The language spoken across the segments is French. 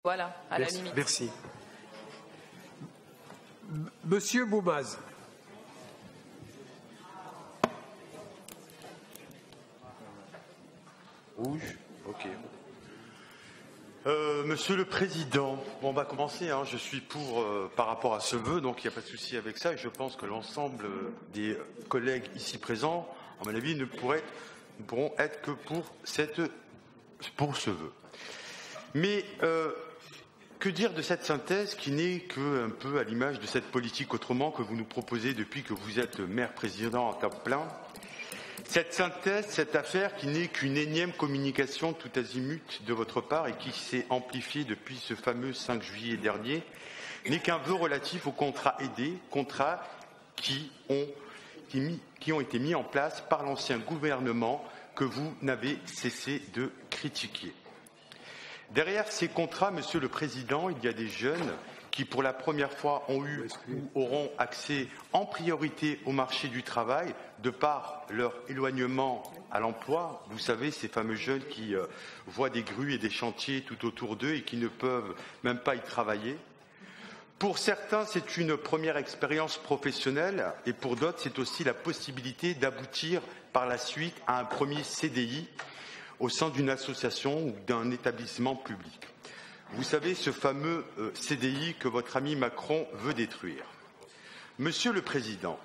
Voilà, à la limite. Merci. Monsieur Boumaz. Rouge, ok. Monsieur le Président, on va commencer. Je suis pour par rapport à ce vœu, donc il n'y a pas de souci avec ça. Et je pense que l'ensemble des collègues ici présents, à mon avis, ne pourront être que pour ce vœu. Mais que dire de cette synthèse qui n'est qu'un peu à l'image de cette politique autrement que vous nous proposez depuis que vous êtes maire-président à temps plein? Cette synthèse, cette affaire qui n'est qu'une énième communication tout azimut de votre part et qui s'est amplifiée depuis ce fameux 5 juillet dernier, n'est qu'un vœu relatif aux contrats aidés, contrats qui ont été mis en place par l'ancien gouvernement que vous n'avez cessé de critiquer. Derrière ces contrats, Monsieur le Président, il y a des jeunes qui, pour la première fois, ont eu ou auront accès en priorité au marché du travail, de par leur éloignement à l'emploi. Vous savez, ces fameux jeunes qui voient des grues et des chantiers tout autour d'eux et qui ne peuvent même pas y travailler. Pour certains, c'est une première expérience professionnelle et pour d'autres, c'est aussi la possibilité d'aboutir par la suite à un premier CDI au sein d'une association ou d'un établissement public. Vous savez, ce fameux CDI que votre ami Macron veut détruire. Monsieur le Président,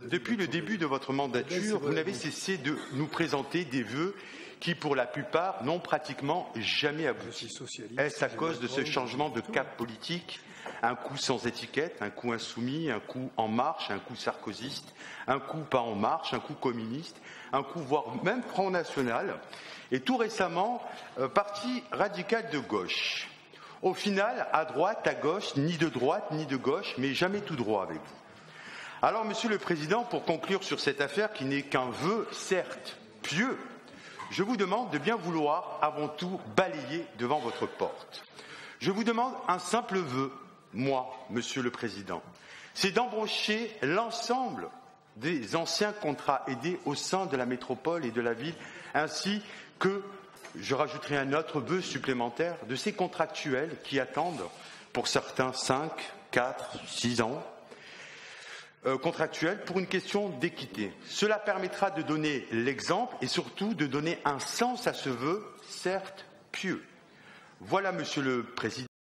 depuis le début de votre mandature, vous n'avez cessé de nous présenter des vœux qui, pour la plupart, n'ont pratiquement jamais abouti. Est-ce à cause de ce changement de cap politique? Un coup sans étiquette, un coup insoumis, un coup en marche, un coup sarkozyste, un coup pas en marche, un coup communiste, un coup voire même Front National, et tout récemment, parti radical de gauche. Au final, à droite, à gauche, ni de droite, ni de gauche, mais jamais tout droit avec vous. Alors, Monsieur le Président, pour conclure sur cette affaire qui n'est qu'un vœu, certes, pieux, je vous demande de bien vouloir, avant tout, balayer devant votre porte. Je vous demande un simple vœu, moi, Monsieur le Président, c'est d'embaucher l'ensemble des anciens contrats aidés au sein de la métropole et de la ville, ainsi que, je rajouterai un autre vœu supplémentaire, de ces contractuels qui attendent, pour certains, 5, 4, 6 ans, contractuels pour une question d'équité. Cela permettra de donner l'exemple et surtout de donner un sens à ce vœu, certes pieux. Voilà, Monsieur le Président.